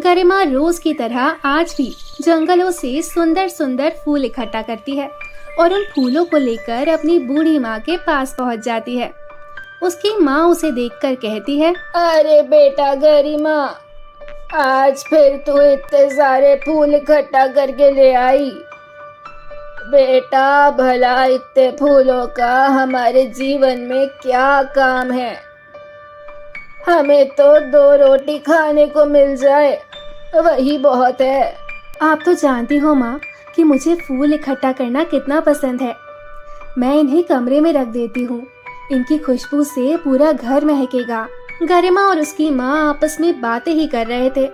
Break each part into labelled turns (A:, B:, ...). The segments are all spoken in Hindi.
A: गरिमा रोज की तरह आज भी जंगलों से सुंदर सुंदर फूल इकट्ठा करती है और उन फूलों को लेकर अपनी बूढ़ी माँ के पास पहुँच जाती है। उसकी माँ उसे देखकर कहती है,
B: अरे बेटा गरिमा, आज फिर तू इतने सारे फूल इकट्ठा करके ले आई। बेटा भला इतने फूलों का हमारे जीवन में क्या काम है? हमें तो 2 रोटी खाने को मिल जाए, वही बहुत है।
A: आप तो जानती हो माँ कि मुझे फूल इकट्ठा करना कितना पसंद है। मैं इन्हें कमरे में रख देती हूँ, इनकी खुशबू से पूरा घर महकेगा। गरिमा और उसकी माँ आपस में बातें ही कर रहे थे,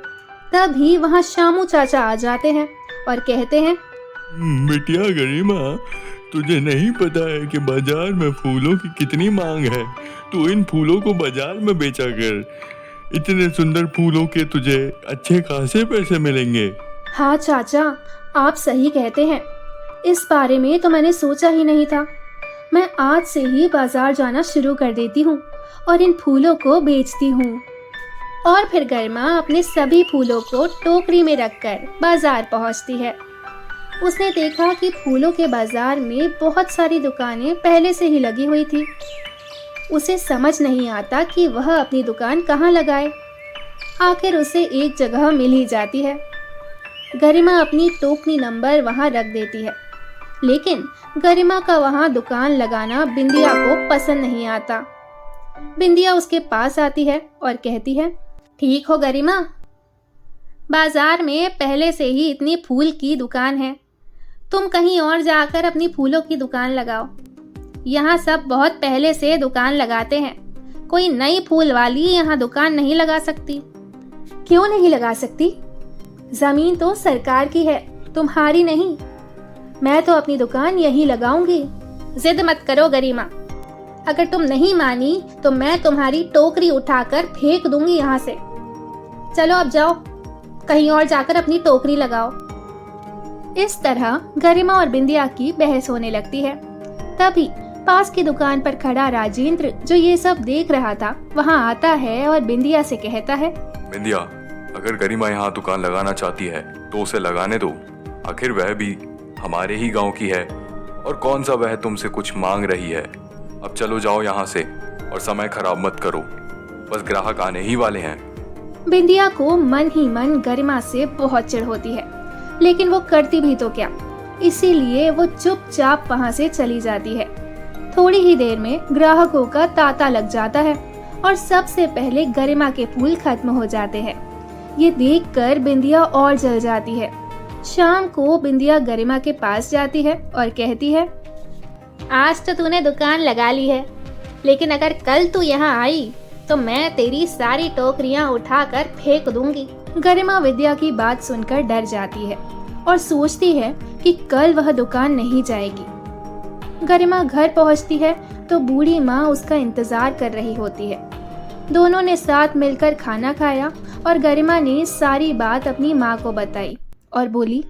A: तभी वहाँ शामू चाचा आ जाते हैं और कहते हैं,
C: बिटिया गरिमा, तुझे नहीं पता है कि बाजार में फूलों की कितनी मांग है। तू इन फूलों को बाजार में बेचा कर, इतने सुंदर फूलों के तुझे अच्छे खासे पैसे मिलेंगे।
A: हाँ चाचा, आप सही कहते हैं। इस बारे में तो मैंने सोचा ही नहीं था। मैं आज से ही बाजार जाना शुरू कर देती हूँ और इन फूलों को बेचती हूँ। और फिर गरिमा अपने सभी फूलों को टोकरी में रखकर बाजार पहुँचती है। उसने देखा कि फूलों के बाजार में बहुत सारी दुकानें पहले से ही लगी हुई थी। उसे समझ नहीं आता कि वह अपनी दुकान कहाँ लगाए। आखिर उसे एक जगह मिल ही जाती है। गरिमा अपनी टोकरी नंबर वहाँ रख देती है, लेकिन गरिमा का वहाँ दुकान लगाना बिंदिया को पसंद नहीं आता। बिंदिया उसके पास आती है और कहती है, ठीक हो गरिमा, बाजार में पहले से ही इतनी फूल की दुकान है, तुम कहीं और जाकर अपनी फूलों की दुकान लगाओ। यहाँ सब बहुत पहले से दुकान लगाते हैं, कोई नई फूल वाली यहाँ दुकान नहीं लगा सकती। क्यों नहीं लगा सकती? जमीन तो सरकार की है, तुम्हारी नहीं। मैं तो अपनी दुकान यहीं लगाऊंगी। जिद मत करो गरिमा, अगर तुम नहीं मानी तो मैं तुम्हारी टोकरी उठाकर फेंक दूंगी यहाँ से। चलो अब जाओ, कहीं और जाकर अपनी टोकरी लगाओ। इस तरह गरिमा और बिंदिया की बहस होने लगती है। तभी पास की दुकान पर खड़ा राजेंद्र, जो ये सब देख रहा था, वहाँ आता है और बिंदिया से कहता है,
D: बिंदिया, अगर गरिमा यहाँ दुकान लगाना चाहती है तो उसे लगाने दो। आखिर वह भी हमारे ही गांव की है और कौन सा वह तुमसे कुछ मांग रही है। अब चलो जाओ यहाँ से और समय खराब मत करो, बस ग्राहक आने ही वाले हैं।
A: बिंदिया को मन ही मन गरिमा से बहुत चिढ़ होती है, लेकिन वो करती भी तो क्या, इसीलिए वो चुपचाप वहाँ से चली जाती है। थोड़ी ही देर में ग्राहकों का तांता लग जाता है और सबसे पहले गरिमा के फूल खत्म हो जाते हैं। ये देखकर बिंदिया और जल जाती है। शाम को बिंदिया गरिमा के पास जाती है और कहती है, आज तो तूने दुकान लगा ली है, लेकिन अगर कल तू यहाँ आई तो मैं तेरी सारी टोकरियाँ उठाकर फेंक दूंगी। गरिमा विद्या की बात सुनकर डर जाती है और सोचती है कि कल वह दुकान नहीं जाएगी। गरिमा घर पहुंचती है तो बूढ़ी माँ उसका इंतजार कर रही होती है। दोनों ने साथ मिलकर खाना खाया और गरिमा ने सारी बात अपनी माँ को बताई और बोली,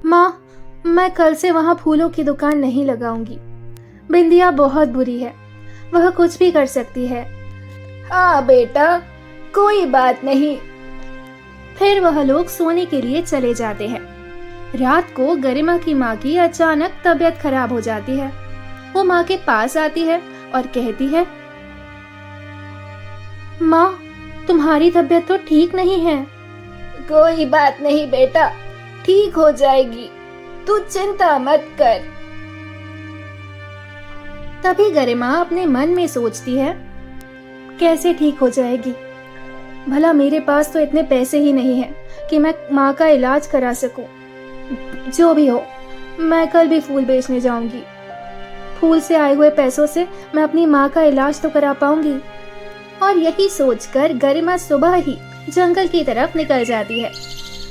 A: माँ, मैं कल से वहाँ फूलों की दुकान नहीं लगाऊंगी। बिंदिया बहुत बुरी है, वह कुछ भी कर सकती है।
B: हाँ बेटा, कोई बात नहीं।
A: फिर वह लोग सोने के लिए चले जाते हैं। रात को गरिमा की माँ की अचानक तबीयत खराब हो जाती है। वो माँ के पास आती है और कहती है, माँ, तुम्हारी तबीयत तो ठीक नहीं है।
B: कोई बात नहीं बेटा, ठीक हो जाएगी, तू चिंता मत कर।
A: तभी गरिमा अपने मन में सोचती है, कैसे ठीक हो जाएगी? भला मेरे पास तो इतने पैसे ही नहीं हैं कि मैं माँ का इलाज करा सकूं। जो भी हो, मैं कल भी फूल बेचने जाऊंगी। फूल से आए हुए पैसों से मैं अपनी माँ का इलाज तो करा पाऊंगी। और यही सोचकर गरिमा सुबह ही जंगल की तरफ निकल जाती है।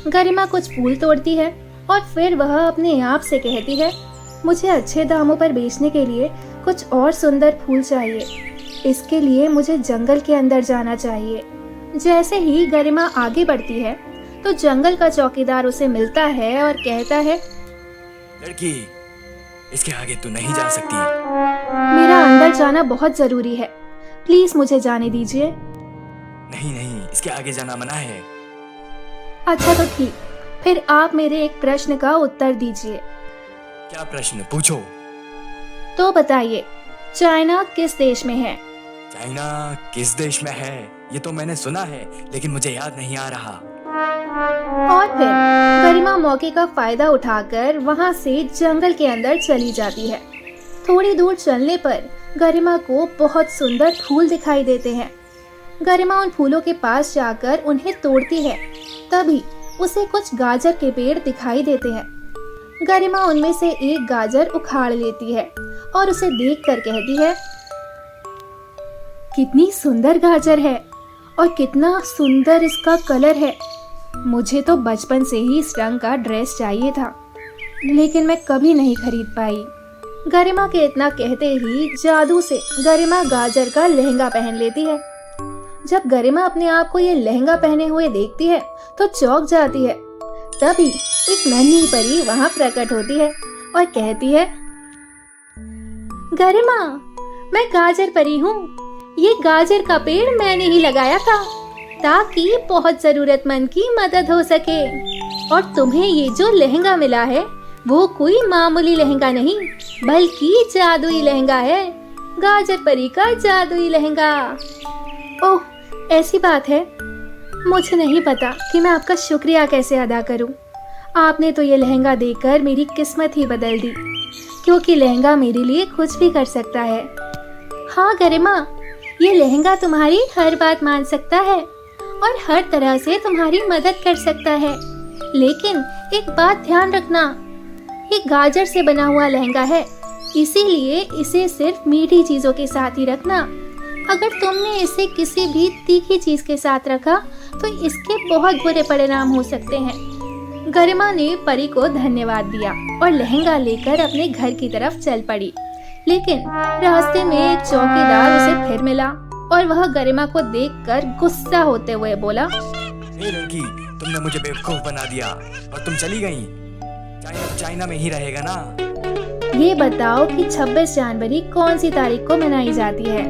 A: गरिमा कुछ फूल तोड़ती है और फिर वह अपने आप से कहती है, मुझे अच्छे दामों पर बेचने के लिए कुछ और सुंदर फूल चाहिए। इसके लिए मुझे जंगल के अंदर जाना चाहिए। जैसे ही गरिमा आगे बढ़ती है तो जंगल का चौकीदार उसे मिलता है और कहता है,
E: लड़की, इसके आगे तू नहीं जा सकती।
A: मेरा अंदर जाना बहुत जरूरी है, प्लीज मुझे जाने दीजिए।
E: नहीं नहीं, इसके आगे जाना मना है।
A: अच्छा तो ठीक, फिर आप मेरे एक प्रश्न का उत्तर दीजिए।
E: क्या प्रश्न? पूछो।
A: तो बताइए, चाइना किस देश में है?
E: चाइना किस देश में है ये तो मैंने सुना है, लेकिन मुझे याद नहीं आ रहा।
A: और फिर गरिमा मौके का फायदा उठाकर वहां से जंगल के अंदर चली जाती है। थोड़ी दूर चलने पर गरिमा को बहुत सुंदर फूल दिखाई देते हैं। गरिमा उन फूलों के पास जाकर उन्हें तोड़ती है। तभी उसे कुछ गाजर के पेड़ दिखाई देते हैं। गरिमा उनमें से एक गाजर उखाड़ लेती है और उसे देखकर कहती है, कितनी सुंदर गाजर है और कितना सुंदर इसका कलर है। मुझे तो बचपन से ही इस रंग का ड्रेस चाहिए था, लेकिन मैं कभी नहीं खरीद पाई। गरिमा के इतना कहते ही जादू से गरिमा गाजर का लहंगा पहन लेती है। जब गरिमा अपने आप को ये लहंगा पहने हुए देखती है तो चौंक जाती है। तभी एक नन्ही परी वहां प्रकट होती है और कहती है, गरिमा, मैं गाजर परी हूँ। ये गाजर का पेड़ मैंने ही लगाया था ताकि बहुत जरूरतमंद की मदद हो सके। और तुम्हें ये जो लहंगा मिला है वो कोई मामूली लहंगा नहीं, बल्कि जादुई लहंगा है, गाजर परी का जादुई लहंगा। ओह, ऐसी बात है। मुझे नहीं पता कि मैं आपका शुक्रिया कैसे अदा करूं। आपने तो ये लहंगा देकर मेरी किस्मत ही बदल दी, क्योंकि लहंगा मेरे लिए कुछ भी कर सकता है। हाँ गरिमा, ये लहंगा तुम्हारी हर बात मान सकता है और हर तरह से तुम्हारी मदद कर सकता है, लेकिन एक बात ध्यान रखना, ये गाजर से बना हुआ लहंगा है, इसीलिए इसे सिर्फ मीठी चीजों के साथ ही रखना। अगर तुमने इसे किसी भी तीखी चीज के साथ रखा तो इसके बहुत बुरे परिणाम हो सकते हैं। गरिमा ने परी को धन्यवाद दिया और लहंगा लेकर अपने घर की तरफ चल पड़ी। लेकिन रास्ते में एक चौकीदार उसे फिर मिला और वह गरिमा को देखकर गुस्सा होते हुए बोला,
E: ए लड़की, तुमने मुझे बेवकूफ बना दिया और तुम चली गई। चाइना में ही रहेगा ना?
A: ये बताओ कि 26 जनवरी कौन सी तारीख को मनाई जाती है?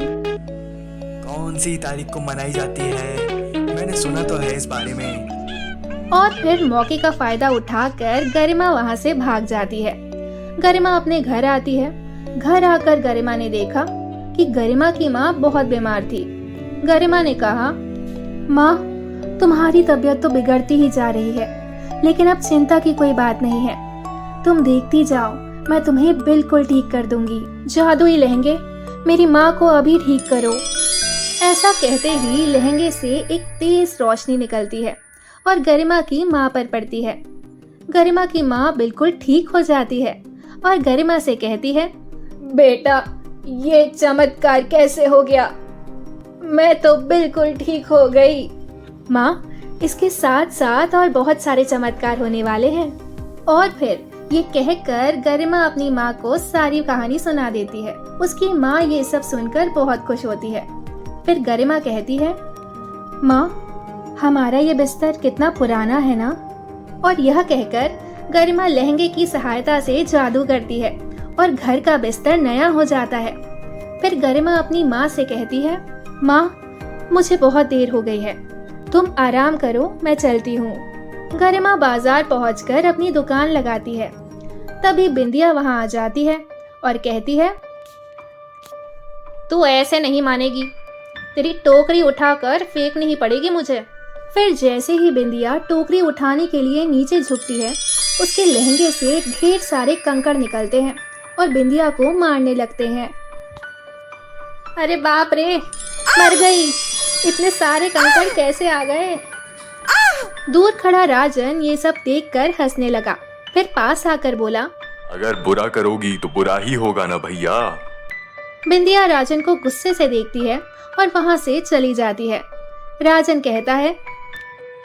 E: कौन सी तारीख को मनाई जाती है? मैंने सुना तो है इस बारे में।
A: और फिर मौके का फायदा उठाकर गरिमा वहाँ से भाग जाती है। गरिमा अपने घर आती है। घर आकर गरिमा ने देखा कि गरिमा की माँ बहुत बीमार थी। गरिमा ने कहा, माँ, तुम्हारी तबीयत तो बिगड़ती ही जा रही है, लेकिन अब चिंता की कोई बात नहीं है। तुम देखती जाओ, मैं तुम्हें बिल्कुल ठीक कर दूंगी। जादुई लहंगे, मेरी माँ को अभी ठीक करो। ऐसा कहते ही लहंगे से एक तेज रोशनी निकलती है और गरिमा की माँ पर पड़ती है। गरिमा की माँ बिल्कुल ठीक हो जाती है और गरिमा से कहती है,
B: बेटा, ये चमत्कार कैसे हो गया? मैं तो बिल्कुल ठीक हो गई।
A: माँ, इसके साथ साथ और बहुत सारे चमत्कार होने वाले हैं। और फिर ये कहकर गरिमा अपनी माँ को सारी कहानी सुना देती है। उसकी माँ ये सब सुनकर बहुत खुश होती है। फिर गरिमा कहती है, माँ, हमारा ये बिस्तर कितना पुराना है ना? और यह कहकर गरिमा लहंगे की सहायता से जादू करती है और घर का बिस्तर नया हो जाता है। फिर गरिमा अपनी माँ से कहती है, माँ, मुझे बहुत देर हो गई है, तुम आराम करो, मैं चलती हूँ। गरिमा बाजार पहुंचकर अपनी दुकान लगाती है। तभी बिंदिया वहां आ जाती है और कहती है, तू ऐसे नहीं मानेगी, तेरी टोकरी उठाकर फेंकनी ही पड़ेगी मुझे। फिर जैसे ही बिंदिया टोकरी उठाने के लिए नीचे झुकती है, उसके लहंगे से ढेर सारे कंकड़ निकलते हैं और बिंदिया को मारने लगते हैं। अरे बाप रे, मर गई, इतने सारे कंकड़ कैसे आ गए? दूर खड़ा राजन ये सब देखकर हंसने लगा। फिर पास आकर बोला,
D: अगर बुरा करोगी तो बुरा ही होगा ना भैया।
A: बिंदिया राजन को गुस्से से देखती है और वहां से चली जाती है। राजन कहता है,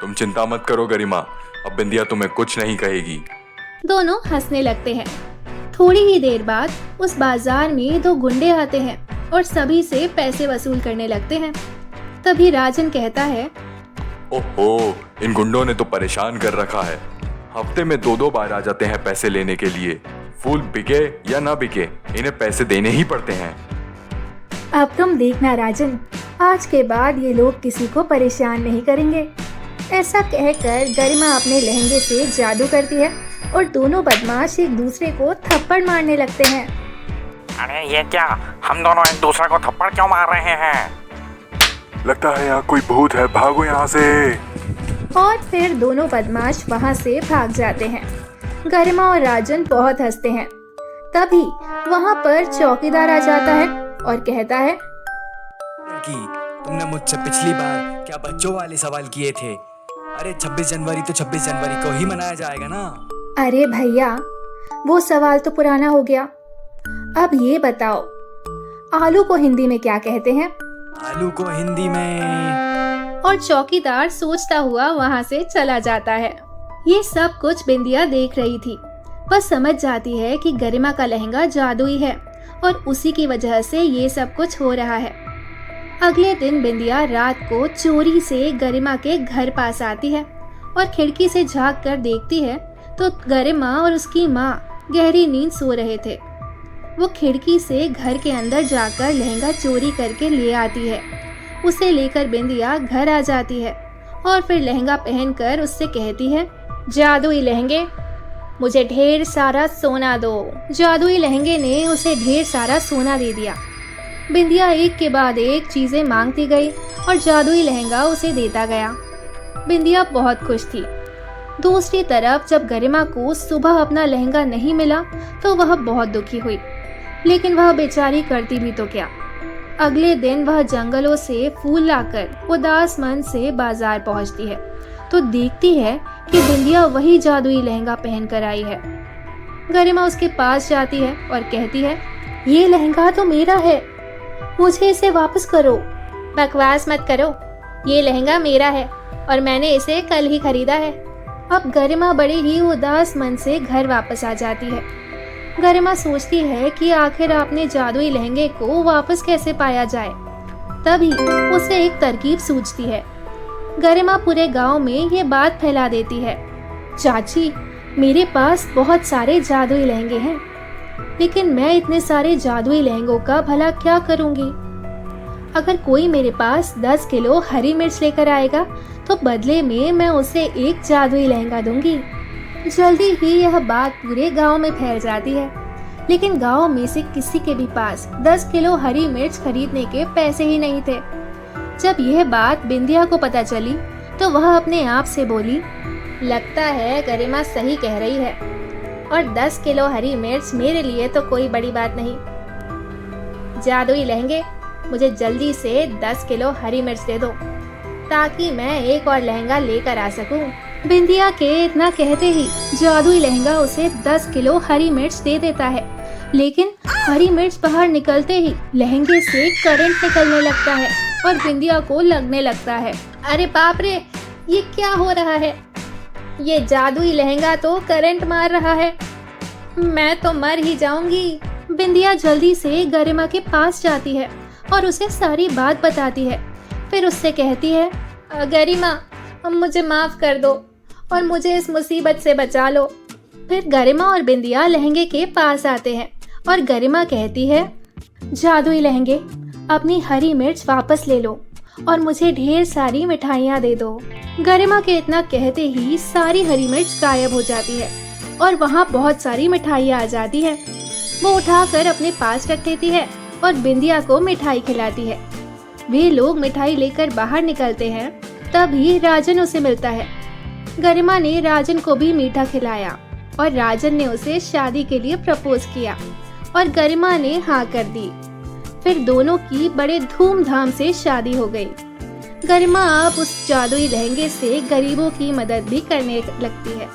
D: तुम चिंता मत करो गरिमा, अब बिंदिया तुम्हें कुछ नहीं कहेगी।
A: दोनों हंसने लगते हैं। थोड़ी ही देर बाद उस बाजार में दो गुंडे आते हैं और सभी से पैसे वसूल करने लगते हैं। तभी राजन कहता है,
D: ओहो, इन गुंडों ने तो परेशान कर रखा है। हफ्ते में 2-2 बार आ जाते हैं पैसे लेने के लिए। फूल बिके या ना बिके, इन्हें पैसे देने ही पड़ते हैं।
A: अब तुम देखना राजन, आज के बाद ये लोग किसी को परेशान नहीं करेंगे। ऐसा कहकर गरिमा अपने लहंगे से जादू करती है और दोनों बदमाश एक दूसरे को थप्पड़ मारने लगते हैं।
F: अरे ये क्या, हम दोनों एक दूसरे को थप्पड़ क्यों मार रहे हैं?
C: लगता है यहाँ कोई भूत है, भागो यहाँ से।
A: और फिर दोनों बदमाश वहाँ से भाग जाते हैं। गरिमा और राजन बहुत हंसते हैं। तभी वहाँ पर चौकीदार आ जाता है और कहता है,
E: कि तुमने मुझसे पिछली बार क्या बच्चों वाले सवाल किए थे? अरे 26 जनवरी तो 26 जनवरी को ही मनाया जाएगा ना।
A: अरे भैया, वो सवाल तो पुराना हो गया। अब ये बताओ, आलू को हिंदी में क्या कहते हैं?
E: आलू को हिंदी में।
A: और चौकीदार सोचता हुआ वहाँ से चला जाता है। ये सब कुछ बिंदिया देख रही थी। बस समझ जाती है कि गरिमा का लहंगा जादुई है और उसी की वजह से ये सब कुछ हो रहा है। अगले दिन बिंदिया रात को चोरी से गरिमा के घर पास आती है और खिड़की से झांक कर देखती है तो गरिमा और उसकी माँ गहरी नींद सो रहे थे। वो खिड़की से घर के अंदर जाकर लहंगा चोरी करके ले आती है। उसे लेकर बिंदिया घर आ जाती है और फिर लहंगा पहनकर उससे कहती है, जादुई लहंगे, मुझे ढेर सारा सोना दो। जादुई लहंगे ने उसे ढेर सारा सोना दे दिया। बिंदिया एक के बाद एक चीजें मांगती गई और जादुई लहंगा उसे देता गया। बिंदिया बहुत खुश थी। दूसरी तरफ जब गरिमा को सुबह अपना लहंगा नहीं मिला तो वह बहुत दुखी हुई, लेकिन वह बेचारी करती भी तो क्या। अगले दिन वह जंगलों से फूल लाकर उदास मन से बाजार पहुंचती है तो देखती है कि बिंदिया वही जादुई लहंगा पहन कर आई है। गरिमा उसके पास जाती है और कहती है, ये लहंगा तो मेरा है, मुझे इसे वापस करो। बकवास मत करो, ये लहंगा मेरा है और मैंने इसे कल ही खरीदा है। अब गरिमा बड़े ही उदास मन से घर वापस आ जाती है। गरिमा सोचती है कि आखिर अपने जादुई लहंगे को वापस कैसे पाया जाए। तभी उसे एक तरकीब सूझती है। गरिमा पूरे गांव में ये बात फैला देती है, चाची, मेरे पास बहुत सारे जादुई लहंगे हैं, लेकिन मैं इतने सारे जादुई लहंगों का भला क्या करूंगी? अगर कोई मेरे पास 10 किलो हरी मिर्च लेकर आएगा तो बदले में मैं उसे एक जादुई लहंगा दूंगी। जल्दी ही यह बात पूरे गांव में फैल जाती है, लेकिन गांव में से किसी के भी पास 10 किलो हरी मिर्च खरीदने के पैसे ही नहीं थे। जब यह बात बिंदिया को पता चली तो वह अपने आप से बोली, लगता है गरिमा सही कह रही है और 10 किलो हरी मिर्च मेरे लिए तो कोई बड़ी बात नहीं। जादुई लहंगे, मुझे जल्दी से 10 किलो हरी मिर्च दे दो ताकि मैं एक और लहंगा लेकर आ सकूं। बिंदिया के इतना कहते ही जादुई लहंगा उसे 10 किलो हरी मिर्च दे देता है, लेकिन हरी मिर्च बाहर निकलते ही लहंगे से करंट निकलने लगता है और बिंदिया को लगने लगता है, अरे बाप रे, ये क्या हो रहा है? ये जादुई लहंगा तो करंट मार रहा है, मैं तो मर ही जाऊंगी। बिंदिया जल्दी से गरिमा के पास जाती है और उसे सारी बात बताती है। फिर उससे कहती है, गरिमा, मुझे माफ कर दो और मुझे इस मुसीबत से बचा लो। फिर गरिमा और बिंदिया लहंगे के पास आते हैं और गरिमा कहती है, जादुई लहंगे, अपनी हरी मिर्च वापस ले लो और मुझे ढेर सारी मिठाइयाँ दे दो। गरिमा के इतना कहते ही सारी हरी मिर्च गायब हो जाती है और वहाँ बहुत सारी मिठाइयाँ आ जाती हैं। वो उठाकर अपने पास रख लेती है और बिंदिया को मिठाई खिलाती है। वे लोग मिठाई लेकर बाहर निकलते हैं, तभी राजन उसे मिलता है। गरिमा ने राजन को भी मीठा खिलाया और राजन ने उसे शादी के लिए प्रपोज किया और गरिमा ने हाँ कर दी। फिर दोनों की बड़े धूमधाम से शादी हो गई। गरिमा अब उस जादुई लहंगे से गरीबों की मदद भी करने लगती है।